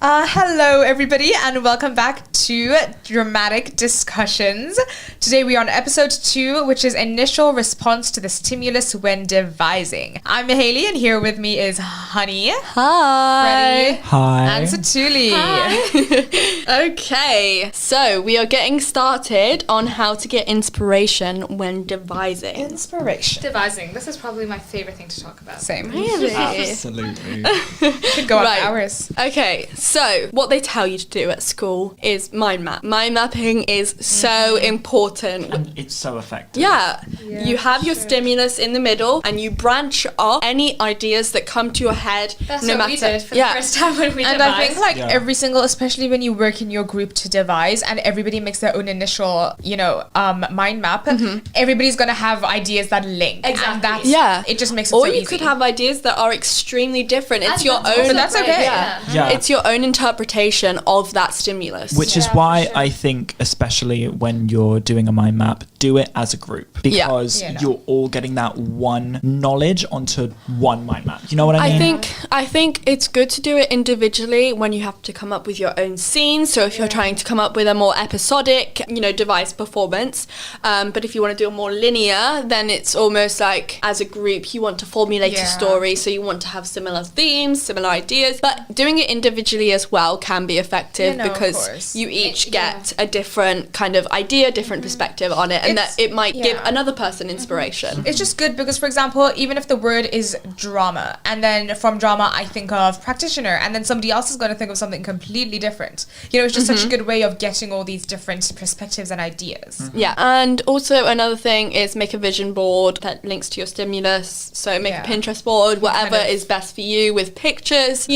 Hello, everybody, and welcome back to Dramatic Discussions. Today we are on episode 2, which is initial response to the stimulus when devising. I'm Haley, and here with me is Honey. Hi. Freddie. Hi. And Satuli. Hi. Okay, so we are getting started on how to get inspiration when devising. Inspiration. Devising. This is probably my favorite thing to talk about. Same. Really? Absolutely. Could go on Right. for hours. Okay, so what they tell you to do at school is mind map. Mind mapping is so important. And it's so effective. Yeah, Yeah, you have your sure. stimulus in the middle and you branch off any ideas that come to your head. That's no what matter. we did for the first time when we And devised. I think Yeah. every single, especially when you work in your group to devise and everybody makes their own initial, mind map, everybody's going to have ideas that link. Exactly. And that's, Yeah. it just makes it Or so you easy. could have ideas that are extremely different. It's And your that's own. also But that's great, okay. Yeah. Yeah. It's your own interpretation of that stimulus. Which is Yeah, why for sure. I think, especially when you're doing a mind map, do it as a group. Because Yeah, no. you're all getting that one knowledge onto one mind map. You know what I mean? I think it's good to do it individually when you have to come up with your own scenes. So if you're trying to come up with a more episodic, device performance, but if you want to do a more linear, then it's almost like as a group you want to formulate Yeah. a story. So you want to have similar themes, similar ideas, but doing it individually as well can be effective Yeah, no, of because course. you each It- get a different kind of idea, different perspective on it, and It's- that it might give yeah. another person inspiration. It's just good because, for example, even if the word is drama, and then from drama I think of practitioner, and then somebody else is going to think of something completely different. It's just such a good way of getting all these different perspectives and ideas. Yeah, and also another thing is make a vision board that links to your stimulus. So make Yeah. a Pinterest board, whatever Kind of- is best for you with pictures,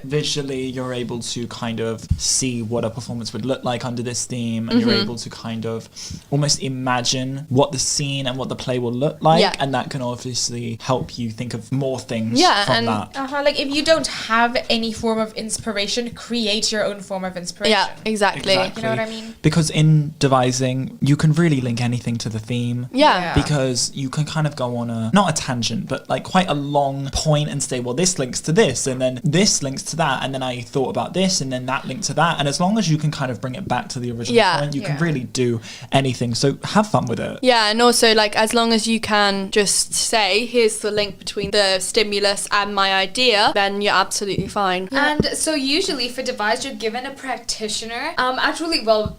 Visually, you're able to kind of see what a performance would look like under this theme, and you're able to kind of almost imagine what the scene and what the play will look like, Yeah. and that can obviously help you think of more things Yeah, from and- that. Like if you don't have any form of inspiration, create your own form of inspiration. Yeah, exactly. You know what I mean? Because in devising, you can really link anything to the theme. Yeah. Because you can kind of go on not a tangent, but like quite a long point and say, well, this links to this, and then this links to that, and then I thought about this, and then that linked to that. And as long as you can kind of bring it back to the original Yeah. point, you can Yeah. really do anything. So have fun with it. Yeah, and also as long as you can just say, here's the link between the stimulus and my idea, then you're absolutely fine. And so usually for devise you're given a practitioner.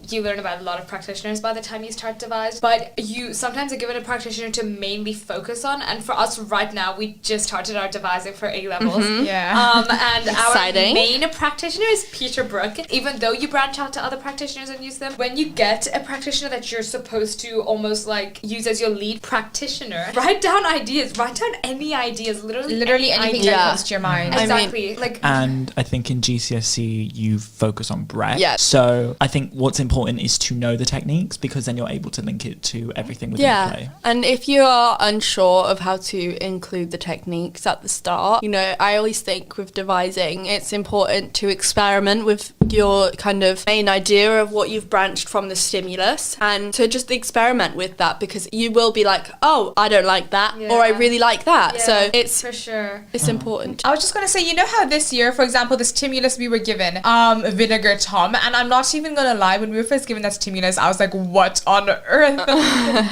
You learn about a lot of practitioners by the time you start devise, but you sometimes are given a practitioner to mainly focus on. And for us right now, we just started our devising for A levels. Yeah. And Exciting. our main practitioner is Peter Brook. Even though you branch out to other practitioners and use them, when you get a practitioner that you're supposed to almost use as your lead practitioner, write down ideas. Write down any ideas. Literally anything idea. that Yeah. comes to your mind. Exactly. And I think in GCSE, you focus on breadth. Yeah. So I think what's important is to know the techniques, because then you're able to link it to everything within the play. And if you are unsure of how to include the techniques at the start, I always think with devising, it's important to experiment with your kind of main idea of what you've branched from the stimulus, and to just experiment with that, because you will be like, oh, I don't like that, or I Yeah. really like that. Yeah, So it's for sure. important. I was just gonna say, how this year, for example, the stimulus we were given, Vinegar Tom, and I'm not even gonna lie, when we were first given that stimulus, I was like, what on earth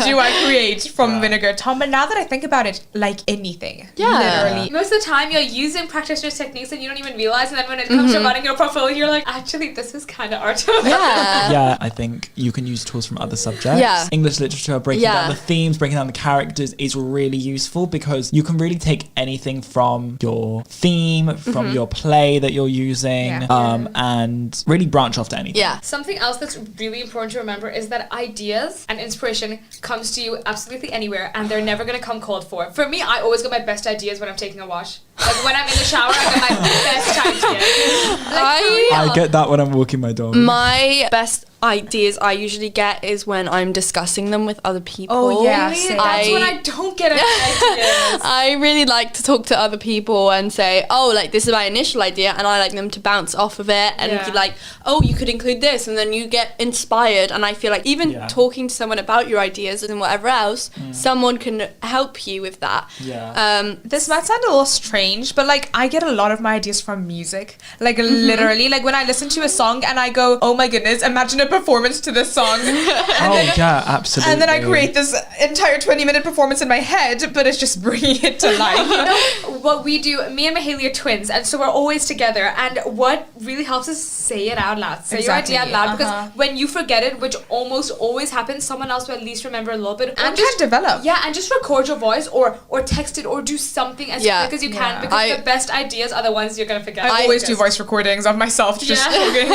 do I create from Vinegar Tom? But now that I think about it, like anything. Yeah. Literally. Most of the time you're using practitioner's techniques and you don't even realize, and then when it comes to running your portfolio, you're like, actually, this is kind of art. Yeah. Yeah, I think you can use tools from other subjects. Yeah. English literature, breaking Yeah. down the themes, breaking down the characters is really useful, because you can really take anything from your theme, from your play that you're using, Yeah. and really branch off to anything. Yeah. Something else that's really important to remember is that ideas and inspiration comes to you absolutely anywhere, and they're never going to come called for. For me, I always get my best ideas when I'm taking a wash. Like when I'm in the shower, I get my best ideas. I I get that when I'm walking my dog. My best ideas I usually get is when I'm discussing them with other people. Oh, yeah, Really? same. That's when I don't get any ideas. I really like to talk to other people and say, oh, like this is my initial idea, and I like them to bounce off of it and Yeah. be like, oh, you could include this, and then you get inspired. And I feel like even Yeah. talking to someone about your ideas and whatever else, someone can help you with that. Yeah. This might sound a little strange, but like I get a lot of my ideas from music. Like literally, like when I listen to a song and I go, oh my goodness, imagine a performance to this song. Yeah, absolutely. And then I create this entire 20-minute performance in my head, but it's just bringing it to life. You know what we do, me and Mahalia are twins, and so we're always together, and what really helps is say it out loud. Say Exactly, your idea out loud, uh-huh. because when you forget it, which almost always happens, someone else will at least remember a little bit. Or And can develop. Yeah, and just record your voice or text it or do something as Yeah. quick as you Yeah. can, because the best ideas are the ones you're gonna forget. I always do voice recordings of myself just talking.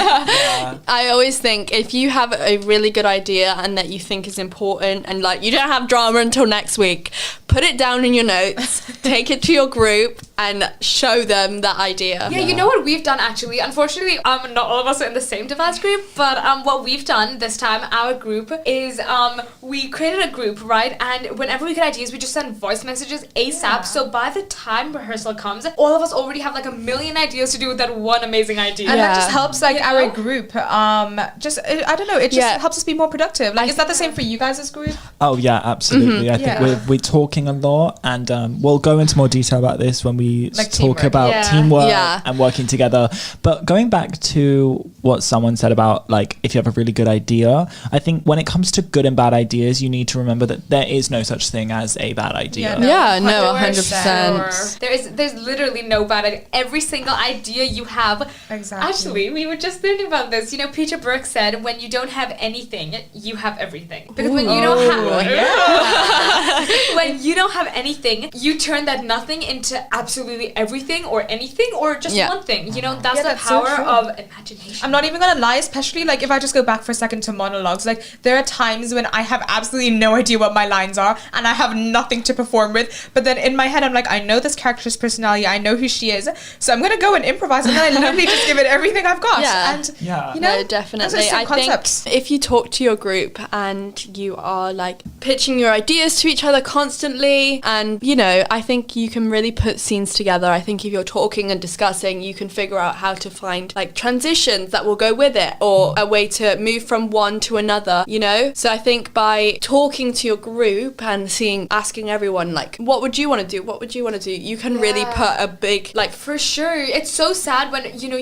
I always think if you have a really good idea and that you think is important and like you don't have drama until next week, put it down in your notes, take it to your group and show them that idea. Yeah, you know what we've done actually? Unfortunately, not all of us are in the same device group, but what we've done this time, our group, is we created a group, right? And whenever we get ideas, we just send voice messages ASAP. Yeah. So by the time rehearsal comes, all of us already have like a million ideas to do with that one amazing idea. And that Yeah. just helps like You our know? group. I don't know, it just Yeah. helps us be more productive. Like, is that the same for you guys' group? Oh yeah, absolutely. I think Yeah. we're talking a lot, and we'll go into more detail about this when we Like talk teamwork. about Yeah. teamwork Yeah. and working together. But going back to what someone said about like if you have a really good idea, I think when it comes to good and bad ideas, you need to remember that there is no such thing as a bad idea. Yeah, no, 100%. 100%. There's literally no bad idea. Every single idea you have. Exactly. Actually, we were just learning about this. You know, Peter Brook said, when you don't have anything, you have everything. Because when you don't have when you don't have anything, you turn that nothing into absolutely everything or anything or just Yeah. one thing. You know, that's Yeah, the that's so power true. of imagination. I'm not even gonna lie, especially like if I just go back for a second to monologues, like there are times when I have absolutely no idea what my lines are and I have nothing to perform with, but then in my head I'm like, I know this character's personality, I know who she is, so I'm gonna go and improvise, and then I literally just give it everything I've got. Yeah. And Yeah. you know, No, definitely. that's a I concept. think if you talk to your group and you are like pitching your ideas to each other constantly, and you know, I think you can really put scenes together. I think if you're talking and discussing, you can figure out how to find like transitions that will go with it, or a way to move from one to another, you know? So I think by talking to your group and asking everyone like, what would you want to do? What would you want to do? You can really Yeah. put a big like For sure. It's so sad when, you know,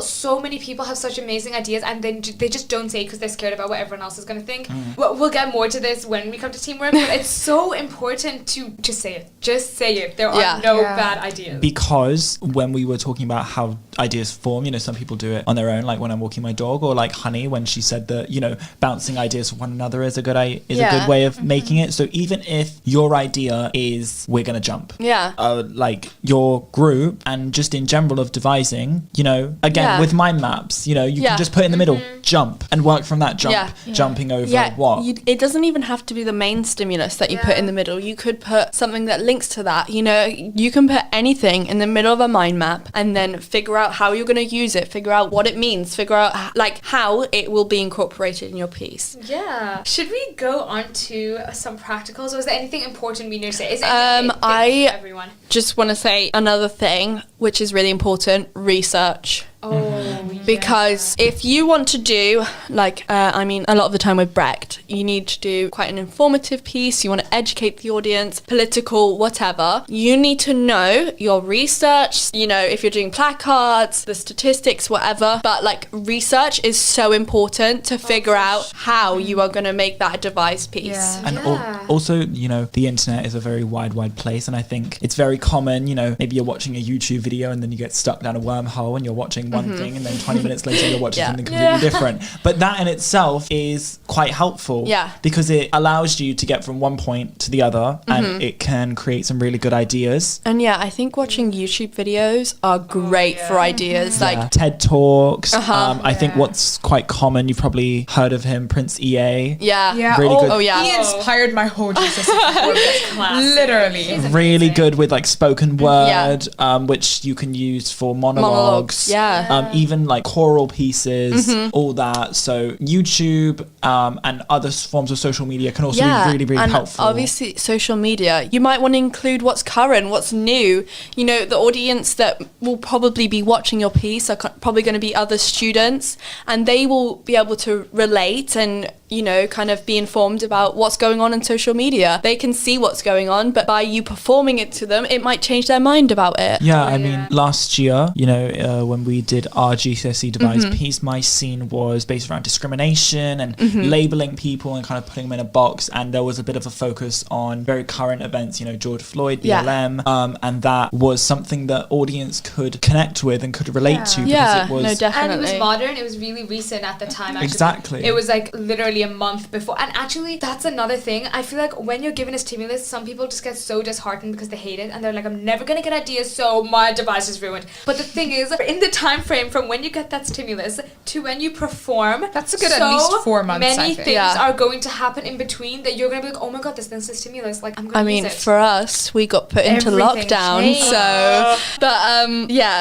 so many people have such amazing ideas and then they just don't say it because they're scared about what everyone else is going to think. We'll get more to this when we come to teamwork, but it's so important to just say it. Just say it. There Yeah. are no Yeah. bad ideas. Because when we were talking about how ideas form, you know, some people do it on their own, like when I'm walking my dog, or like Honey when she said that, you know, bouncing ideas from one another is a good a good way of making it. So even if your idea is we're gonna jump, yeah. like your group and just in general of devising, you know, again Yeah. with mind maps, you know, you Yeah. can just put in the middle, jump, and work from that jump, Yeah. jumping over Yeah, what. it doesn't even have to be the main stimulus that you put Yeah. in the middle. You could put something that links to that. You know, you can put anything in the middle of a mind map and then figure out how you're going to use it, figure out what it means, figure out like how it will be incorporated in your piece. Yeah. Should we go on to some practicals, or is there anything important we need to say? Is there anything big I- for everyone? Just want to say another thing, which is really important, research. Oh, Because if you want to do, like, I mean, a lot of the time with Brecht, you need to do quite an informative piece, you want to educate the audience, political, whatever. You need to know your research, you know, if you're doing placards, the statistics, whatever. But, like, research is so important to figure out how you are going to make that a device piece. Yeah. And Yeah. also, you know, the internet is a very wide place, and I think it's very common, you know, maybe you're watching a YouTube video and then you get stuck down a wormhole and you're watching one thing and then 20 minutes later you're watching Yeah. something completely different. But that in itself is quite helpful, Yeah. because it allows you to get from one point to the other, and it can create some really good ideas. And yeah, I think watching YouTube videos are great for ideas. Like, Yeah. TED Talks. Uh-huh. I think what's quite common, you've probably heard of him, Prince EA. yeah. Yeah. Really good. Oh, yeah. He inspired my whole Jesus performance. Classic. Literally. Really good with like spoken word, which you can use for monologues. Yeah. Even like choral pieces, all that. So YouTube and other forms of social media can also be really, really and helpful. Obviously, social media, you might want to include what's current, what's new. You know, the audience that will probably be watching your piece are probably going to be other students, and they will be able to relate and, you know, kind of be informed about what's going on in social media. They can see what's going on, but by you performing it to them, it might change their mind about it. Yeah, I mean, last year, you know, when we did our GCSE devised piece, my scene was based around discrimination and labeling people and kind of putting them in a box. And there was a bit of a focus on very current events, you know, George Floyd, BLM, and that was something that audience could connect with and could relate to because it was... No, definitely. And it was modern. It was really recent at the time. Actually. Exactly. It was like literally a month before. And actually, that's another thing. I feel like when you're given a stimulus, some people just get so disheartened because they hate it and they're like, I'm never gonna get ideas, so my device is ruined. But the thing is, in the time frame from when you get that stimulus to when you perform, that's a good at least 4 months. Many things are going to happen in between that you're gonna be like, oh my god, this is a stimulus. Like I'm gonna use it. For us, we got put into lockdown,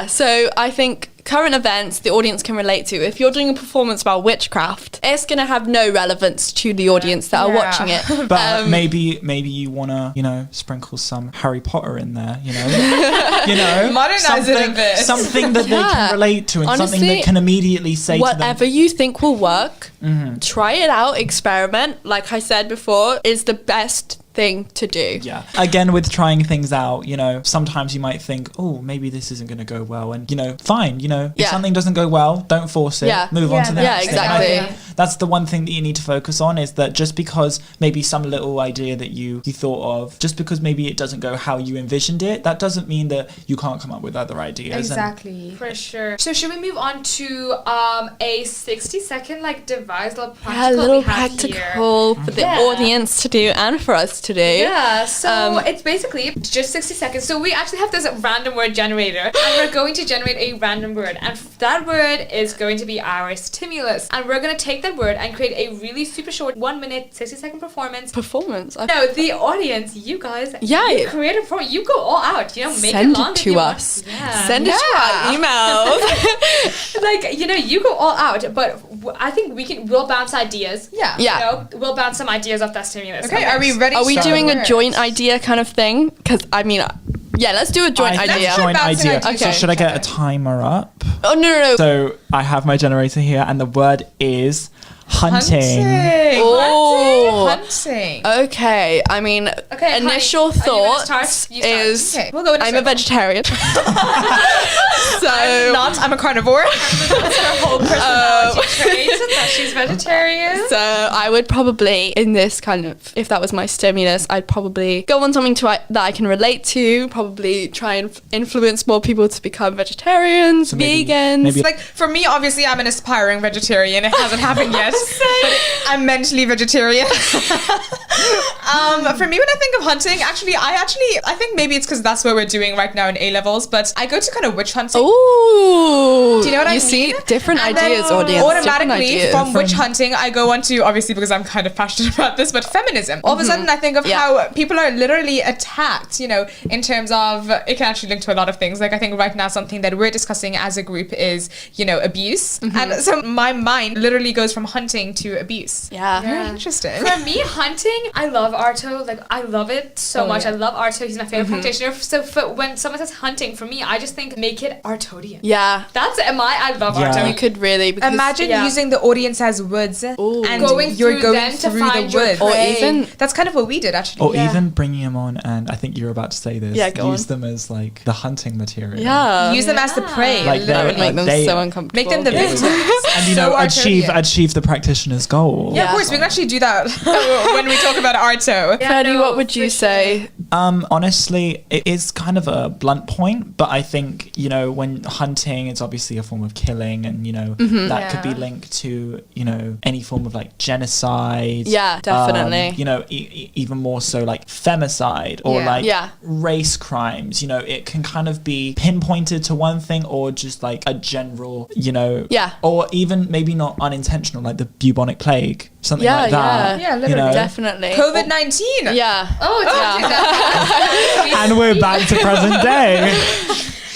so I think current events the audience can relate to. If you're doing a performance about witchcraft, it's going to have no relevance to the audience that are watching it. But maybe you want to, you know, sprinkle some Harry Potter in there, you know, modernize it a bit. Something that they can relate to and honestly, something they can immediately say to them. Whatever you think will work, try it out, experiment. Like I said before, is the best thing to do. Yeah. Again, with trying things out, you know, sometimes you might think, oh, maybe this isn't going to go well. And, you know, fine, you know, if something doesn't go well, don't force it. Move on to the next thing. Exactly. That's the one thing that you need to focus on, is that just because maybe some little idea that you thought of, just because maybe it doesn't go how you envisioned it, that doesn't mean that you can't come up with other ideas. Exactly. For sure. So should we move on to a 60-second like device, little practical? A little practical for the audience to do and for us to do. Yeah, so it's basically just 60 seconds. So we actually have this random word generator, and we're going to generate a random word, and that word is going to be our stimulus, and we're going to take that word and create a really super short 1 minute 60-second performance. No, the audience, you guys, you create a performance, you go all out, you know, make Send it long it to us. Send it to our email. Like, you know, you go all out, but I think we'll bounce ideas. You know, we'll bounce some ideas off that stimulus. Okay, are we ready? Are we doing a joint idea kind of thing? Because I mean, let's do a joint idea. Joint idea. Okay. So should I get a timer up? Oh no. So I have my generator here, and the word is hunting. Hunting. Okay. I mean, initial thoughts is we'll go I'm a vegetarian. So I'm a carnivore. That's her whole personality trait, that she's vegetarian. So I would probably, in this kind of, if that was my stimulus, I'd probably go on something that I can relate to, probably try and influence more people to become vegetarians, vegans. Maybe like for me, obviously I'm an aspiring vegetarian. It hasn't happened yet. But I'm mentally vegetarian. For me, when I think of hunting, I think maybe it's because that's what we're doing right now in A-levels, but I go to kind of witch hunting. Ooh. Do you know what I mean? You see, different ideas, audience. Automatically, from witch hunting, I go on to, obviously because I'm kind of passionate about this, but feminism. All of a sudden, I think of how people are literally attacked, you know, in terms of, it can actually link to a lot of things. Like I think right now something that we're discussing as a group is, you know, abuse. And so my mind literally goes from hunting to abuse. Very interesting. For me, hunting, I love Arto. Like, I love it so much. I love Arto. He's my favorite practitioner. So when someone says hunting, for me, I just think make it Artodian. That's I love Arto. You could really imagine using the audience as woods and you're going through the woods. Or even that's kind of what we did actually. Or even bringing them on, and I think you're about to say this. Use them as like the hunting material. Use them as the prey. Like that would make them so uncomfortable. Make them the victims. And you know, achieve the practitioner's goal. Yeah, of course, we can actually do that when we talk about Arto. Freddie, what would you say? Honestly, it is kind of a blunt point, but I think, you know, when hunting, it's obviously a form of killing, and, you know, that could be linked to, you know, any form of like genocide. Yeah, definitely. You know, even more so like femicide or race crimes. You know, it can kind of be pinpointed to one thing, or just like a general, you know, or even maybe not unintentional, like the bubonic plague, something like that. Yeah, literally. You know? Definitely. COVID-19. Yeah. Oh, it's and we're back to present day.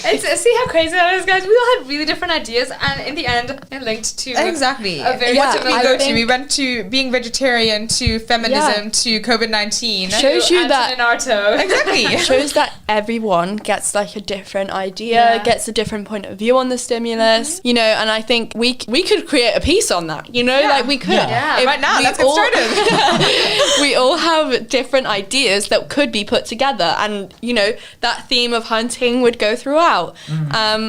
See how crazy that is, guys. We all had really different ideas, and in the end, it linked to Exactly. a very What did we I go to? think- We went to being vegetarian, to feminism, to COVID-19. Shows you that Naruto. Exactly. shows that everyone gets like a different idea, gets a different point of view on the stimulus, you know, and I think we could create a piece on that, you know, like we could. Yeah. If Right now, we let's get started. we all have different ideas that could be put together, and you know that theme of hunting would go throughout.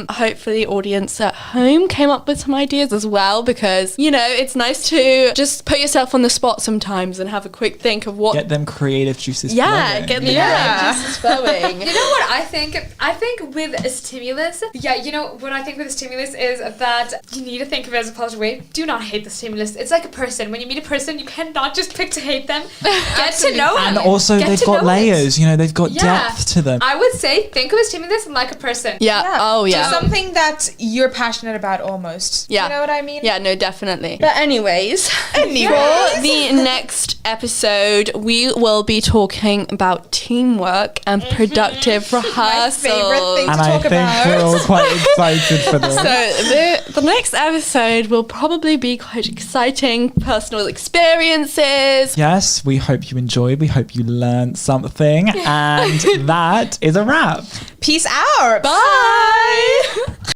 Hopefully audience at home came up with some ideas as well, because you know it's nice to just put yourself on the spot sometimes and have a quick think of what Get them creative juices yeah flowing. get the Yeah. juices flowing. You know what I think? I think with a stimulus, you know what I think with a stimulus is that you need to think of it as a positive way. Do not hate the stimulus. It's like a person. When you meet a person, you cannot just pick to hate them. Get to know them. And also Get they've to got know layers, you know, they've got Yeah. depth to them. I would say think of a stimulus like a person. Oh Do yeah. something that you're passionate about almost. Yeah. You know what I mean? Yeah, no, definitely. But anyways, for the next episode, we will be talking about teamwork and productive rehearsal. favorite thing. And to I talk think about. we're all quite excited for this. So the next episode will probably be quite exciting personal experiences. Yes, we hope you enjoyed. We hope you learned something. And that is a wrap. Peace out. Bye!